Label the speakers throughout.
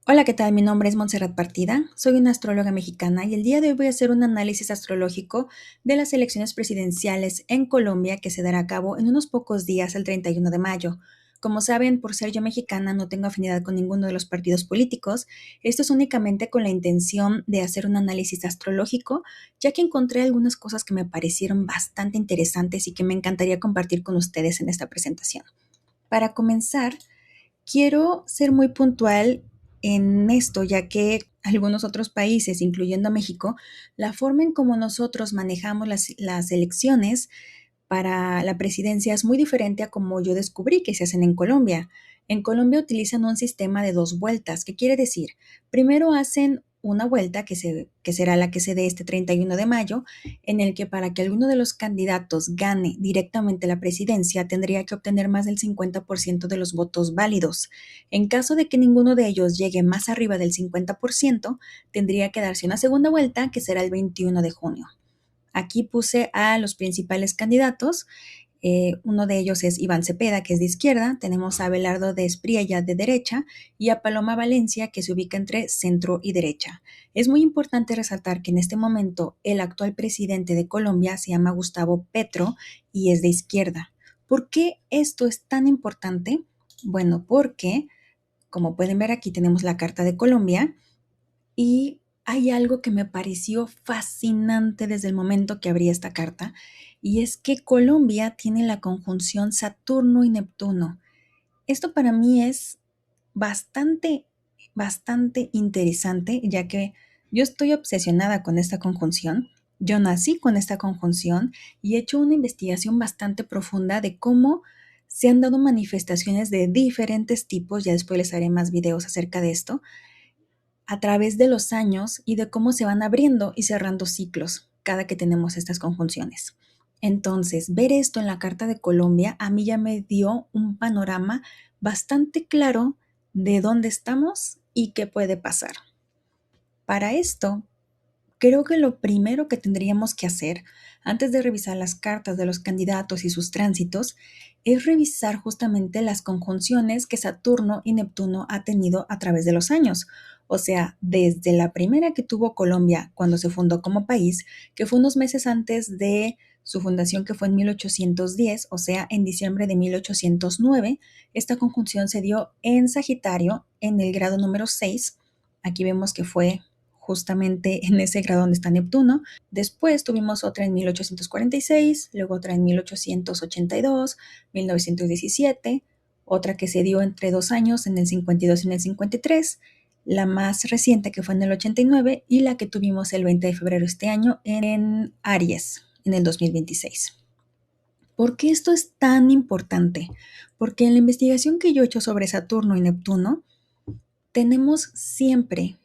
Speaker 1: Hola, ¿qué tal? Mi nombre es Montserrat Partida, soy una astróloga mexicana y el día de hoy voy a hacer un análisis astrológico de las elecciones presidenciales en Colombia que se dará a cabo en unos pocos días, el 31 de mayo. Como saben, por ser yo mexicana no tengo afinidad con ninguno de los partidos políticos. Esto es únicamente con la intención de hacer un análisis astrológico, ya que encontré algunas cosas que me parecieron bastante interesantes y que me encantaría compartir con ustedes en esta presentación. Para comenzar, quiero ser muy puntual en esto, ya que algunos otros países, incluyendo México, la forma en cómo nosotros manejamos las elecciones para la presidencia es muy diferente a como yo descubrí que se hacen en Colombia. En Colombia utilizan un sistema de dos vueltas. ¿Qué quiere decir? Primero hacen una vuelta que será la que se dé este 31 de mayo, en el que para que alguno de los candidatos gane directamente la presidencia tendría que obtener más del 50% de los votos válidos. En caso de que ninguno de ellos llegue más arriba del 50%, tendría que darse una segunda vuelta que será el 21 de junio. Aquí puse a los principales candidatos. Uno de ellos es Iván Cepeda, que es de izquierda. Tenemos a Abelardo de Espriella de derecha y a Paloma Valencia, que se ubica entre centro y derecha. Es muy importante resaltar que en este momento el actual presidente de Colombia se llama Gustavo Petro y es de izquierda. ¿Por qué esto es tan importante? Bueno, porque, como pueden ver aquí, tenemos la Carta de Colombia y hay algo que me pareció fascinante desde el momento que abrí esta carta, y es que Colombia tiene la conjunción Saturno y Neptuno. Esto para mí es bastante interesante, ya que yo estoy obsesionada con esta conjunción. Yo nací con esta conjunción y he hecho una investigación bastante profunda de cómo se han dado manifestaciones de diferentes tipos. Ya después les haré más videos acerca de esto a través de los años y de cómo se van abriendo y cerrando ciclos cada que tenemos estas conjunciones. Entonces, ver esto en la Carta de Colombia a mí ya me dio un panorama bastante claro de dónde estamos y qué puede pasar. Para esto, creo que lo primero que tendríamos que hacer antes de revisar las cartas de los candidatos y sus tránsitos es revisar justamente las conjunciones que Saturno y Neptuno ha tenido a través de los años. O sea, desde la primera que tuvo Colombia cuando se fundó como país, que fue unos meses antes de su fundación, que fue en 1810, o sea, en diciembre de 1809, esta conjunción se dio en Sagitario, en el grado número 6. Aquí vemos que fue justamente en ese grado donde está Neptuno. Después tuvimos otra en 1846, luego otra en 1882, 1917, otra que se dio entre 2 años, en el 52 y en el 53, la más reciente que fue en el 89 y la que tuvimos el 20 de febrero este año en Aries, en el 2026. ¿Por qué esto es tan importante? Porque en la investigación que yo he hecho sobre Saturno y Neptuno, tenemos siempre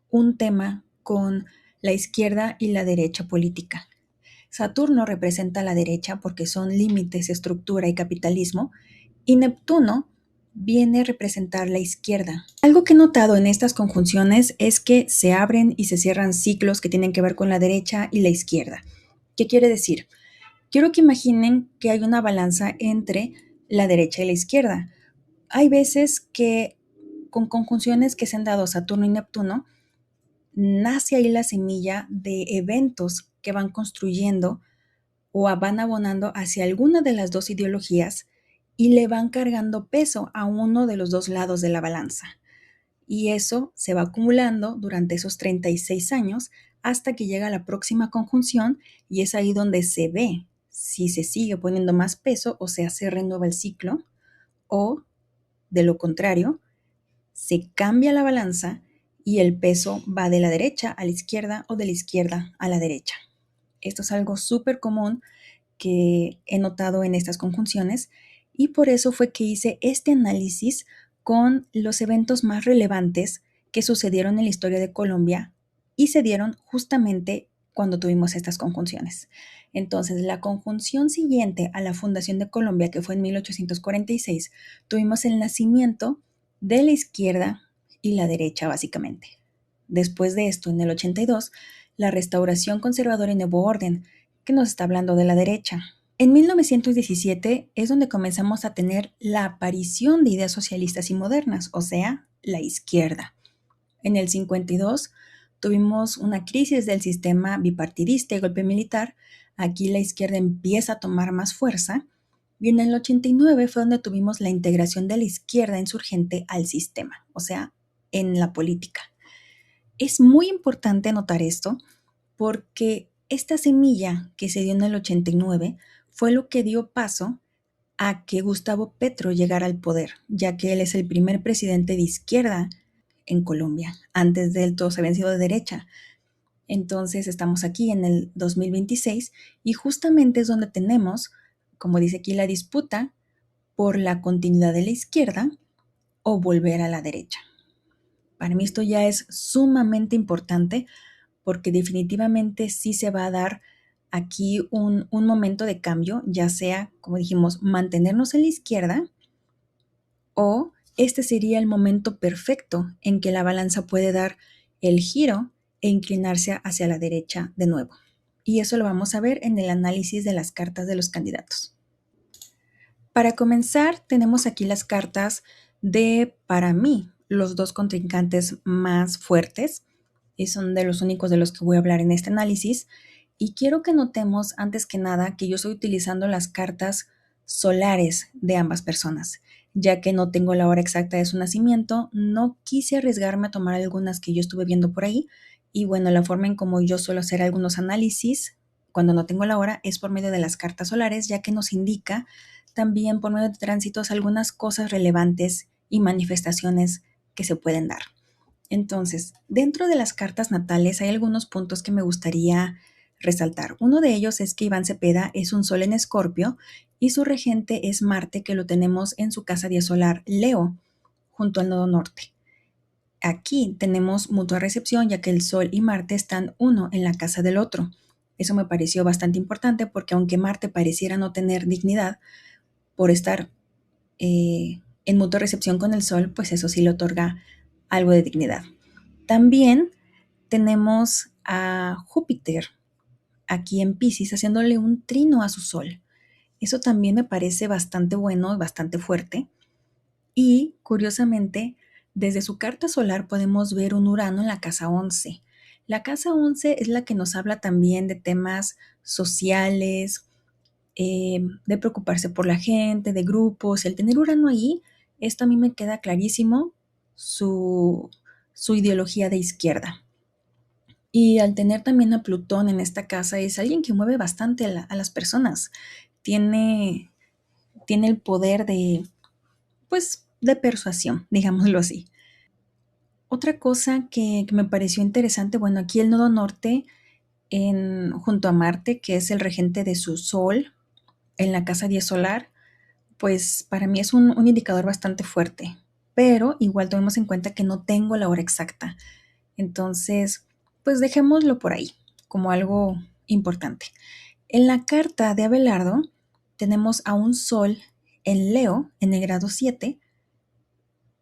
Speaker 1: un tema con la izquierda y la derecha política. Saturno representa la derecha porque son límites, estructura y capitalismo, y Neptuno viene a representar la izquierda. Algo que he notado en estas conjunciones es que se abren y se cierran ciclos que tienen que ver con la derecha y la izquierda. ¿Qué quiere decir? Quiero que imaginen que hay una balanza entre la derecha y la izquierda. Hay veces que con conjunciones que se han dado Saturno y Neptuno, nace ahí la semilla de eventos que van construyendo o van abonando hacia alguna de las dos ideologías y le van cargando peso a uno de los dos lados de la balanza. Y eso se va acumulando durante esos 36 años hasta que llega la próxima conjunción, y es ahí donde se ve si se sigue poniendo más peso, o sea, se renueva el ciclo, o de lo contrario, se cambia la balanza y el peso va de la derecha a la izquierda o de la izquierda a la derecha. Esto es algo súper común que he notado en estas conjunciones, y por eso fue que hice este análisis con los eventos más relevantes que sucedieron en la historia de Colombia y se dieron justamente cuando tuvimos estas conjunciones. Entonces, la conjunción siguiente a la fundación de Colombia, que fue en 1846, tuvimos el nacimiento de la izquierda y la derecha, básicamente. Después de esto, en el 82, la restauración conservadora y nuevo orden, que nos está hablando de la derecha. En 1917 es donde comenzamos a tener la aparición de ideas socialistas y modernas, o sea, la izquierda. En el 52 tuvimos una crisis del sistema bipartidista y golpe militar. Aquí la izquierda empieza a tomar más fuerza. Y en el 89 fue donde tuvimos la integración de la izquierda insurgente al sistema, o sea, en la política. Es muy importante notar esto porque esta semilla que se dio en el 89 fue lo que dio paso a que Gustavo Petro llegara al poder, ya que él es el primer presidente de izquierda en Colombia. Antes de él todos habían sido de derecha. Entonces estamos aquí en el 2026 y justamente es donde tenemos, como dice aquí, la disputa por la continuidad de la izquierda o volver a la derecha. Para mí esto ya es sumamente importante porque definitivamente sí se va a dar aquí un momento de cambio, ya sea, como dijimos, mantenernos en la izquierda o este sería el momento perfecto en que la balanza puede dar el giro e inclinarse hacia la derecha de nuevo. Y eso lo vamos a ver en el análisis de las cartas de los candidatos. Para comenzar, tenemos aquí las cartas de, para mí, los dos contrincantes más fuertes y son de los únicos de los que voy a hablar en este análisis. Y quiero que notemos, antes que nada, que yo estoy utilizando las cartas solares de ambas personas. Ya que no tengo la hora exacta de su nacimiento, no quise arriesgarme a tomar algunas que yo estuve viendo por ahí. Y bueno, la forma en como yo suelo hacer algunos análisis cuando no tengo la hora es por medio de las cartas solares, ya que nos indica también por medio de tránsitos algunas cosas relevantes y manifestaciones que se pueden dar. Entonces, dentro de las cartas natales hay algunos puntos que me gustaría resaltar. Uno de ellos es que Iván Cepeda es un sol en Escorpio y su regente es Marte, que lo tenemos en su casa 10 solar Leo, junto al nodo norte. Aquí tenemos mutua recepción, ya que el Sol y Marte están uno en la casa del otro. Eso me pareció bastante importante porque aunque Marte pareciera no tener dignidad por estar en mutua recepción con el Sol, pues eso sí le otorga algo de dignidad. También tenemos a Júpiter aquí en Piscis haciéndole un trino a su Sol. Eso también me parece bastante bueno y bastante fuerte. Y curiosamente, desde su carta solar podemos ver un Urano en la casa 11. La casa 11 es la que nos habla también de temas sociales, de preocuparse por la gente, de grupos. El tener Urano ahí, esto a mí me queda clarísimo su ideología de izquierda. Y al tener también a Plutón en esta casa, es alguien que mueve bastante a las personas. Tiene, tiene el poder pues, de persuasión, digámoslo así. Otra cosa que me pareció interesante, bueno, aquí el nodo norte junto a Marte, que es el regente de su Sol, en la casa 10 solar, pues para mí es un indicador bastante fuerte, pero igual tomemos en cuenta que no tengo la hora exacta. Entonces, pues dejémoslo por ahí, como algo importante. En la carta de Abelardo tenemos a un Sol en Leo, en el grado 7,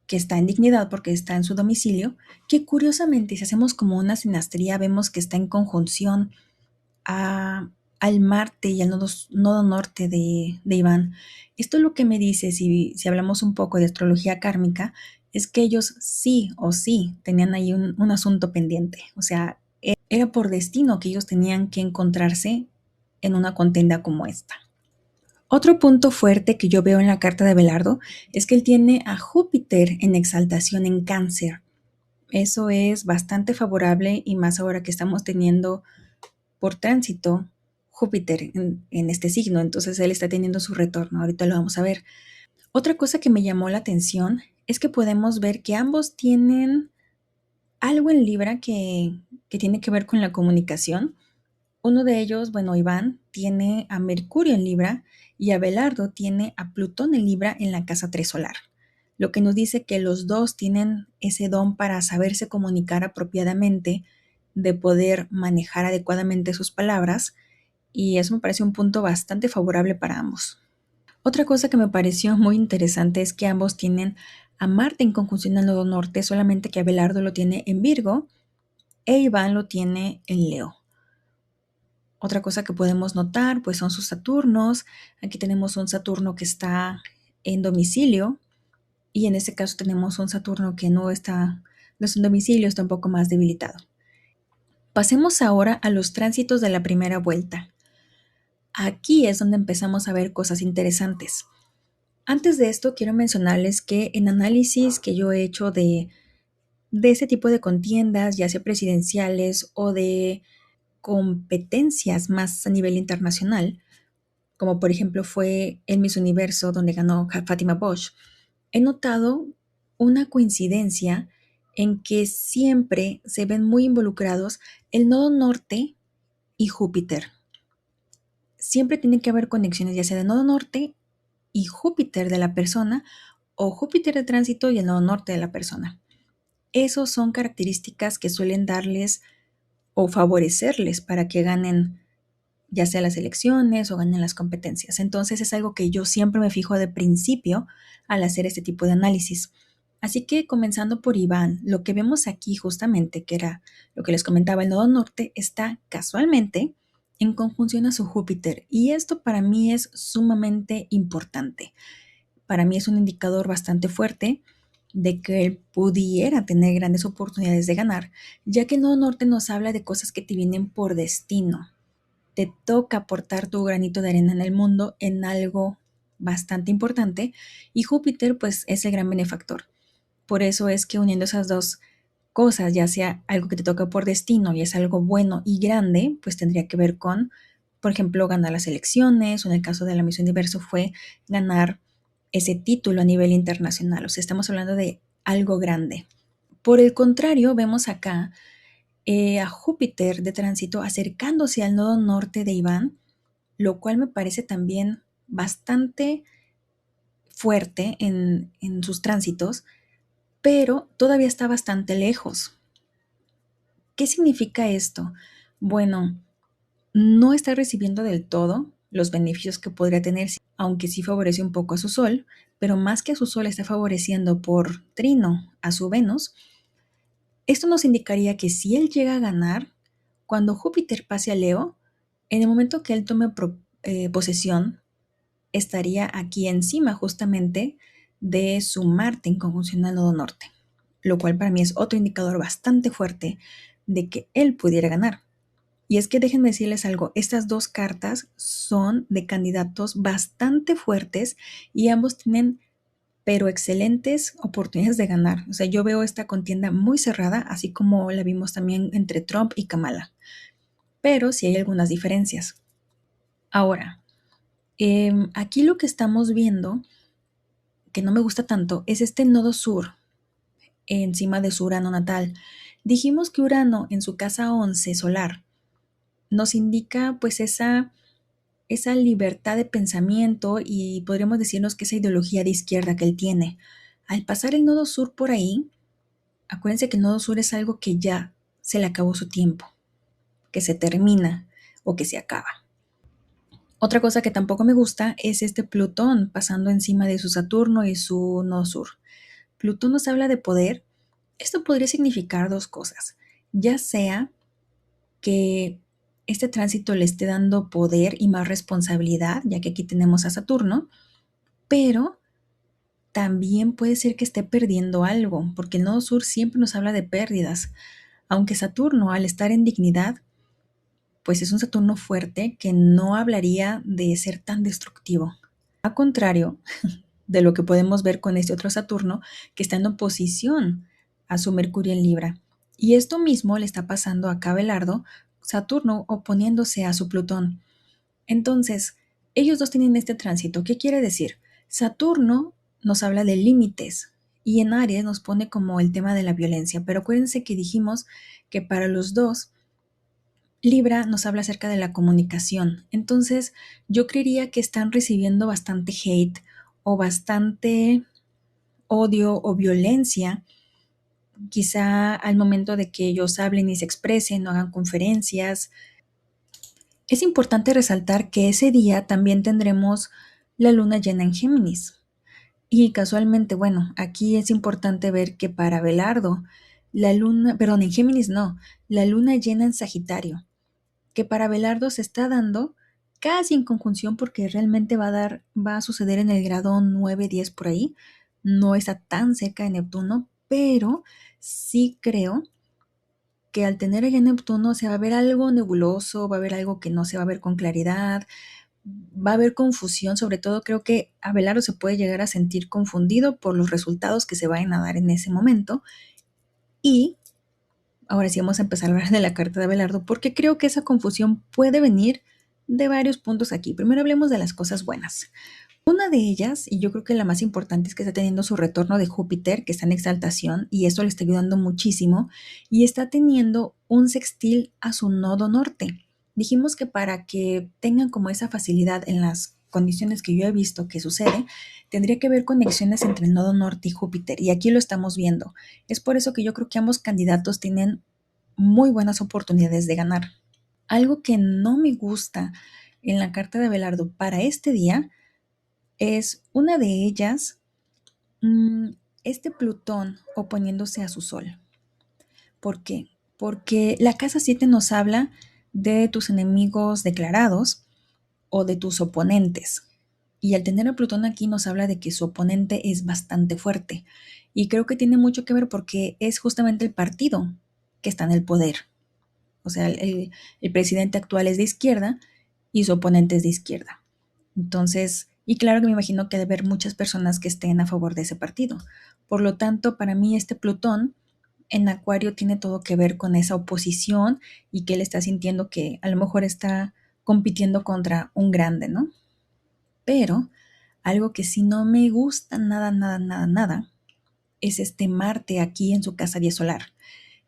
Speaker 1: que está en dignidad porque está en su domicilio, que curiosamente, si hacemos como una sinastría, vemos que está en conjunción al Marte y al nodo norte de Iván. Esto lo que me dice, si hablamos un poco de astrología kármica, es que ellos sí o sí tenían ahí un asunto pendiente. O sea, era por destino que ellos tenían que encontrarse en una contienda como esta. Otro punto fuerte que yo veo en la carta de Abelardo es que él tiene a Júpiter en exaltación en Cáncer. Eso es bastante favorable y más ahora que estamos teniendo por tránsito Júpiter en este signo, entonces él está teniendo su retorno, ahorita lo vamos a ver. Otra cosa que me llamó la atención es que podemos ver que ambos tienen algo en Libra que tiene que ver con la comunicación. Uno de ellos, bueno, Iván, tiene a Mercurio en Libra y Abelardo tiene a Plutón en Libra en la casa 3 solar, lo que nos dice que los dos tienen ese don para saberse comunicar apropiadamente, de poder manejar adecuadamente sus palabras, y eso me parece un punto bastante favorable para ambos. Otra cosa que me pareció muy interesante es que ambos tienen a Marte en conjunción al nodo norte, solamente que Abelardo lo tiene en Virgo e Iván lo tiene en Leo. Otra cosa que podemos notar pues son sus Saturnos. Aquí tenemos un Saturno que está en domicilio y en este caso tenemos un Saturno que no está Los domicilios está un poco más debilitado. Pasemos ahora a los tránsitos de la primera vuelta. Aquí es donde empezamos a ver cosas interesantes. Antes de esto, quiero mencionarles que en análisis que yo he hecho de ese tipo de contiendas, ya sea presidenciales o de competencias más a nivel internacional, como por ejemplo fue en Miss Universo donde ganó Fátima Bosch, he notado una coincidencia en que siempre se ven muy involucrados el nodo norte y Júpiter. Siempre tiene que haber conexiones, ya sea de nodo norte y Júpiter de la persona o Júpiter de tránsito y el nodo norte de la persona. Esas son características que suelen darles o favorecerles para que ganen ya sea las elecciones o ganen las competencias. Entonces es algo que yo siempre me fijo de principio al hacer este tipo de análisis. Así que comenzando por Iván, lo que vemos aquí justamente, que era lo que les comentaba, el nodo norte está casualmente en conjunción a su Júpiter y esto para mí es sumamente importante. Para mí es un indicador bastante fuerte de que él pudiera tener grandes oportunidades de ganar, ya que el nodo norte nos habla de cosas que te vienen por destino. Te toca aportar tu granito de arena en el mundo en algo bastante importante y Júpiter pues es el gran benefactor. Por eso es que uniendo esas dos cosas, ya sea algo que te toca por destino y es algo bueno y grande, pues tendría que ver con, por ejemplo, ganar las elecciones o en el caso de la Miss Universo fue ganar ese título a nivel internacional. O sea, estamos hablando de algo grande. Por el contrario, vemos acá a Júpiter de tránsito acercándose al nodo norte de Iván, lo cual me parece también bastante fuerte en sus tránsitos, pero todavía está bastante lejos. ¿Qué significa esto? Bueno, no está recibiendo del todo los beneficios que podría tener, aunque sí favorece un poco a su Sol, pero más que a su Sol está favoreciendo por trino a su Venus. Esto nos indicaría que si él llega a ganar, cuando Júpiter pase a Leo, en el momento que él tome posesión, estaría aquí encima justamente de su Marte en conjunción al nodo norte, lo cual para mí es otro indicador bastante fuerte de que él pudiera ganar. Y es que déjenme decirles algo, estas dos cartas son de candidatos bastante fuertes y ambos tienen pero excelentes oportunidades de ganar. O sea, yo veo esta contienda muy cerrada, así como la vimos también entre Trump y Kamala. Pero sí hay algunas diferencias. Ahora, aquí lo que estamos viendo, que no me gusta tanto, es este nodo sur, encima de su Urano natal. Dijimos que Urano en su casa 11 solar nos indica pues esa libertad de pensamiento y podríamos decirnos que esa ideología de izquierda que él tiene. Al pasar el nodo sur por ahí, acuérdense que el nodo sur es algo que ya se le acabó su tiempo, que se termina o que se acaba. Otra cosa que tampoco me gusta es este Plutón pasando encima de su Saturno y su nodo sur. Plutón nos habla de poder. Esto podría significar dos cosas, ya sea que este tránsito le esté dando poder y más responsabilidad, ya que aquí tenemos a Saturno, pero también puede ser que esté perdiendo algo, porque el nodo sur siempre nos habla de pérdidas, aunque Saturno, al estar en dignidad, pues es un Saturno fuerte que no hablaría de ser tan destructivo. A contrario de lo que podemos ver con este otro Saturno, que está en oposición a su Mercurio en Libra. Y esto mismo le está pasando a Abelardo, Saturno oponiéndose a su Plutón. Entonces, ellos dos tienen este tránsito. ¿Qué quiere decir? Saturno nos habla de límites y en Aries nos pone como el tema de la violencia, pero acuérdense que dijimos que para los dos, Libra nos habla acerca de la comunicación. Entonces, yo creería que están recibiendo bastante hate o bastante odio o violencia, quizá al momento de que ellos hablen y se expresen o hagan conferencias. Es importante resaltar que ese día también tendremos la luna llena en Géminis. Y casualmente, bueno, aquí es importante ver que para Abelardo, la luna, perdón, en Géminis no, la luna llena en Sagitario, que para Abelardo se está dando casi en conjunción porque realmente va a suceder en el grado 9-10 por ahí, no está tan cerca de Neptuno, pero sí creo que al tener allá Neptuno se va a ver algo nebuloso, va a haber algo que no se va a ver con claridad, va a haber confusión, sobre todo creo que Abelardo se puede llegar a sentir confundido por los resultados que se vayan a dar en ese momento. Y ahora sí vamos a empezar a hablar de la carta de Abelardo, porque creo que esa confusión puede venir de varios puntos aquí. Primero hablemos de las cosas buenas. Una de ellas, y yo creo que la más importante, es que está teniendo su retorno de Júpiter, que está en exaltación, y esto le está ayudando muchísimo, y está teniendo un sextil a su nodo norte. Dijimos que para que tengan como esa facilidad en las condiciones que yo he visto que sucede, tendría que haber conexiones entre el nodo norte y Júpiter, y aquí lo estamos viendo. Es por eso que yo creo que ambos candidatos tienen muy buenas oportunidades de ganar. Algo que no me gusta en la carta de Abelardo para este día es una de ellas, mm, este Plutón oponiéndose a su Sol. ¿Por qué? Porque la casa 7 nos habla de tus enemigos declarados o de tus oponentes. Y al tener a Plutón aquí nos habla de que su oponente es bastante fuerte. Y creo que tiene mucho que ver porque es justamente el partido que está en el poder. O sea, el presidente actual es de izquierda y su oponente es de izquierda. Entonces, y claro que me imagino que debe haber muchas personas que estén a favor de ese partido. Por lo tanto, para mí este Plutón en Acuario tiene todo que ver con esa oposición y que él está sintiendo que a lo mejor está compitiendo contra un grande, ¿no? Pero algo que sí no me gusta nada, nada, nada, nada, es este Marte aquí en su casa 10 solar,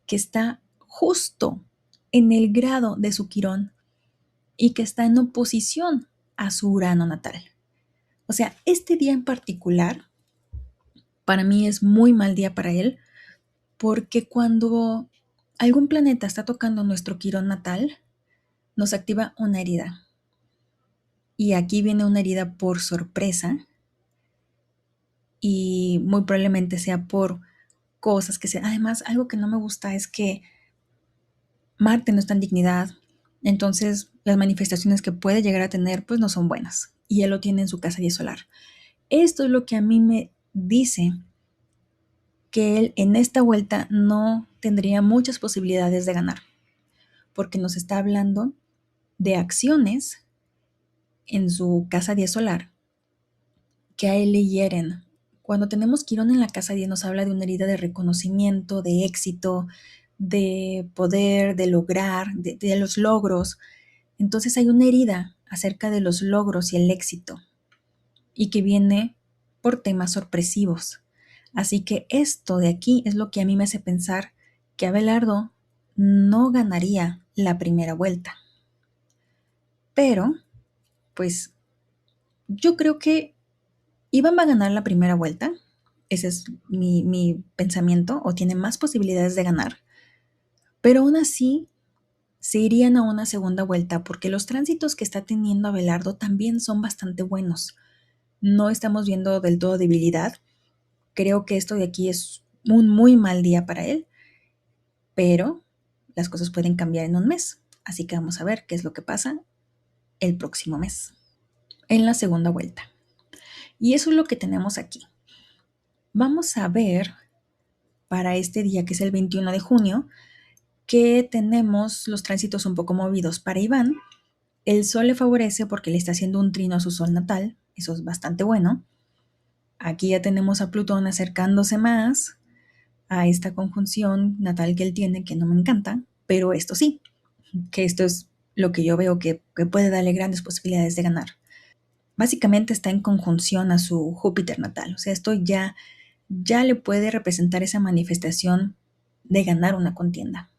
Speaker 1: que está justo en el grado de su Quirón y que está en oposición a su Urano natal. O sea, este día en particular, para mí es muy mal día para él, porque cuando algún planeta está tocando nuestro Quirón natal, nos activa una herida. Y aquí viene una herida por sorpresa y muy probablemente sea por cosas que sean. Además, algo que no me gusta es que Marte no está en dignidad, entonces las manifestaciones que puede llegar a tener pues no son buenas. Y él lo tiene en su casa 10 solar. Esto es lo que a mí me dice que él en esta vuelta no tendría muchas posibilidades de ganar, porque nos está hablando de acciones en su casa 10 solar que a él le hieren. Cuando tenemos Quirón en la casa 10 nos habla de una herida de reconocimiento, de éxito, de poder, de lograr, de los logros. Entonces hay una herida acerca de los logros y el éxito y que viene por temas sorpresivos. Así que esto de aquí es lo que a mí me hace pensar que Abelardo no ganaría la primera vuelta. Pero, pues, yo creo que Iván va a ganar la primera vuelta. Ese es mi pensamiento, o tiene más posibilidades de ganar. Pero aún así, se irían a una segunda vuelta porque los tránsitos que está teniendo Abelardo también son bastante buenos. No estamos viendo del todo debilidad. Creo que esto de aquí es un muy mal día para él, pero las cosas pueden cambiar en un mes. Así que vamos a ver qué es lo que pasa el próximo mes, en la segunda vuelta. Y eso es lo que tenemos aquí. Vamos a ver para este día, que es el 21 de junio, que tenemos los tránsitos un poco movidos. Para Iván, el Sol le favorece porque le está haciendo un trino a su Sol natal. Eso es bastante bueno. Aquí ya tenemos a Plutón acercándose más a esta conjunción natal que él tiene, que no me encanta, pero esto sí, que esto es lo que yo veo que puede darle grandes posibilidades de ganar. Básicamente está en conjunción a su Júpiter natal, o sea, esto ya le puede representar esa manifestación de ganar una contienda.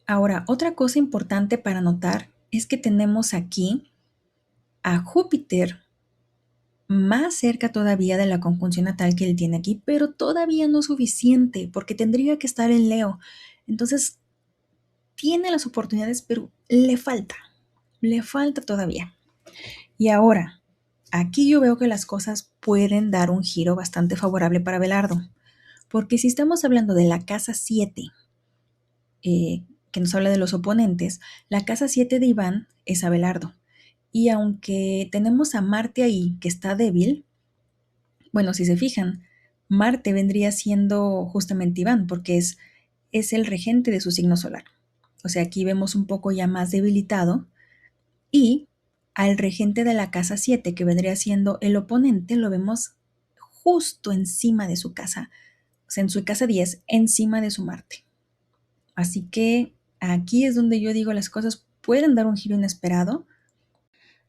Speaker 1: Ahora, otra cosa importante para notar es que tenemos aquí a Júpiter más cerca todavía de la conjunción natal que él tiene aquí, pero todavía no suficiente, porque tendría que estar en Leo. Entonces, tiene las oportunidades, pero le falta todavía. Y ahora, aquí yo veo que las cosas pueden dar un giro bastante favorable para Abelardo, porque si estamos hablando de la casa 7, que nos habla de los oponentes, la casa 7 de Iván es Abelardo. Y aunque tenemos a Marte ahí, que está débil, bueno, si se fijan, Marte vendría siendo justamente Iván, porque es el regente de su signo solar. O sea, aquí vemos un poco ya más debilitado. Y al regente de la casa 7, que vendría siendo el oponente, lo vemos justo encima de su casa, o sea, en su casa 10, encima de su Marte. Así que aquí es donde yo digo las cosas pueden dar un giro inesperado.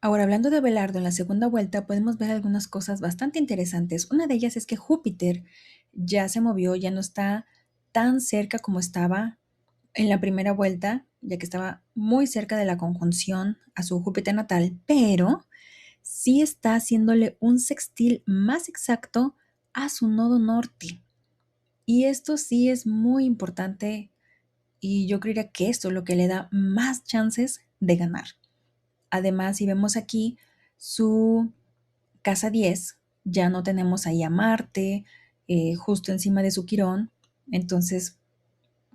Speaker 1: Ahora, hablando de Abelardo, en la segunda vuelta podemos ver algunas cosas bastante interesantes. Una de ellas es que Júpiter ya se movió, ya no está tan cerca como estaba en la primera vuelta, ya que estaba muy cerca de la conjunción a su Júpiter natal, pero sí está haciéndole un sextil más exacto a su nodo norte. Y esto sí es muy importante y yo creería que esto es lo que le da más chances de ganar. Además, si vemos aquí su casa 10, ya no tenemos ahí a Marte justo encima de su Quirón, entonces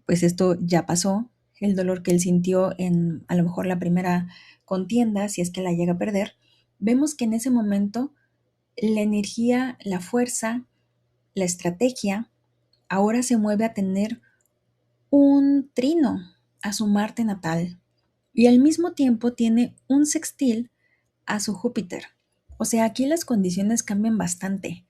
Speaker 1: pues esto ya pasó, el dolor que él sintió en a lo mejor la primera contienda, si es que la llega a perder, vemos que en ese momento la energía, la fuerza, la estrategia, ahora se mueve a tener un trino a su Marte natal y al mismo tiempo tiene un sextil a su Júpiter. O sea, aquí las condiciones cambian bastante.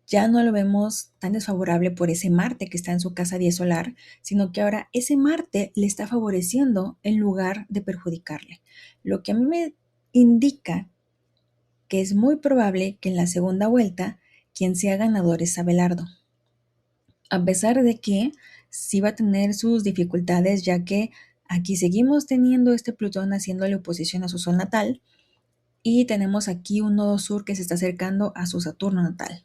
Speaker 1: Ya no lo vemos tan desfavorable por ese Marte que está en su casa 10 solar, sino que ahora ese Marte le está favoreciendo en lugar de perjudicarle. Lo que a mí me indica que es muy probable que en la segunda vuelta quien sea ganador es Abelardo. A pesar de que sí va a tener sus dificultades, ya que aquí seguimos teniendo este Plutón haciéndole oposición a su Sol natal y tenemos aquí un nodo sur que se está acercando a su Saturno natal.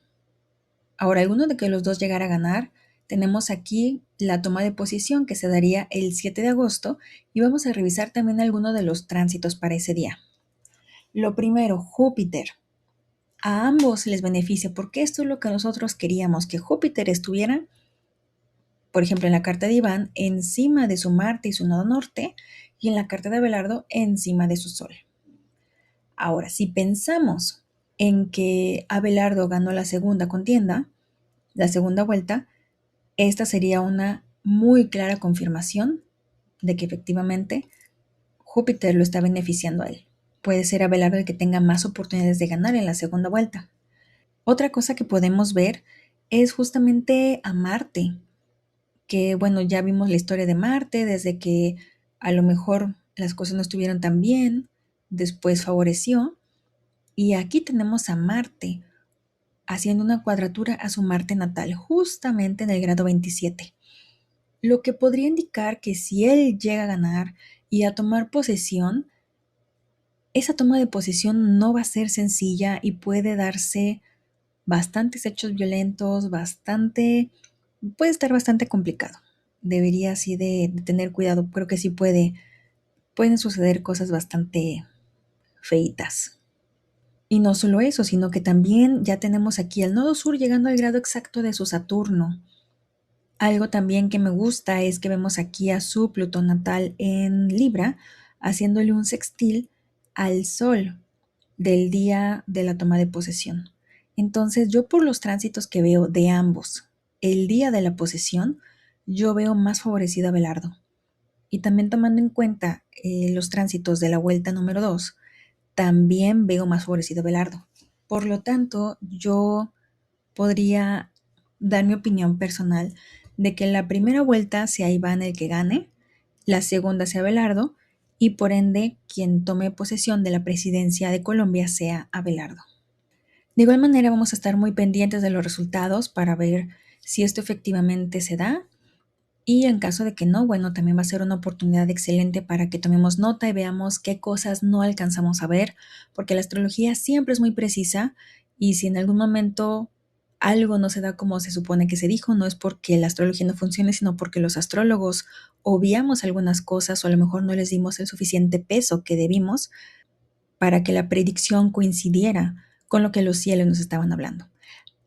Speaker 1: Ahora, alguno de que los dos llegara a ganar, tenemos aquí la toma de posición que se daría el 7 de agosto y vamos a revisar también algunos de los tránsitos para ese día. Lo primero, Júpiter. A ambos les beneficia porque esto es lo que nosotros queríamos, que Júpiter estuviera, por ejemplo, en la carta de Iván, encima de su Marte y su nodo norte, y en la carta de Abelardo, encima de su Sol. Ahora, si pensamos en que Abelardo ganó la segunda contienda, la segunda vuelta, esta sería una muy clara confirmación de que efectivamente Júpiter lo está beneficiando a él. Puede ser Abelardo el que tenga más oportunidades de ganar en la segunda vuelta. Otra cosa que podemos ver es justamente a Marte, que bueno, ya vimos la historia de Marte desde que a lo mejor las cosas no estuvieron tan bien, después favoreció, y aquí tenemos a Marte haciendo una cuadratura a su Marte natal, justamente en el grado 27. Lo que podría indicar que si él llega a ganar y a tomar posesión, esa toma de posesión no va a ser sencilla y puede darse bastantes hechos violentos, puede estar bastante complicado. Debería así de tener cuidado, creo que sí pueden suceder cosas bastante feitas. Y no solo eso, sino que también ya tenemos aquí al nodo sur llegando al grado exacto de su Saturno. Algo también que me gusta es que vemos aquí a su Plutón natal en Libra, haciéndole un sextil al Sol del día de la toma de posesión. Entonces, yo por los tránsitos que veo de ambos, el día de la posesión, yo veo más favorecido a Abelardo. Y también tomando en cuenta los tránsitos de la vuelta número 2, también veo más favorecido a Abelardo. Por lo tanto, yo podría dar mi opinión personal de que en la primera vuelta sea Iván el que gane, la segunda sea Abelardo y por ende quien tome posesión de la presidencia de Colombia sea Abelardo. De igual manera vamos a estar muy pendientes de los resultados para ver si esto efectivamente se da y en caso de que no, bueno, también va a ser una oportunidad excelente para que tomemos nota y veamos qué cosas no alcanzamos a ver, porque la astrología siempre es muy precisa y si en algún momento algo no se da como se supone que se dijo, no es porque la astrología no funcione, sino porque los astrólogos obviamos algunas cosas o a lo mejor no les dimos el suficiente peso que debimos para que la predicción coincidiera con lo que los cielos nos estaban hablando.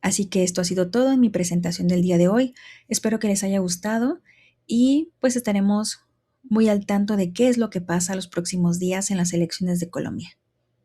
Speaker 1: Así que esto ha sido todo en mi presentación del día de hoy. Espero que les haya gustado y pues estaremos muy al tanto de qué es lo que pasa los próximos días en las elecciones de Colombia.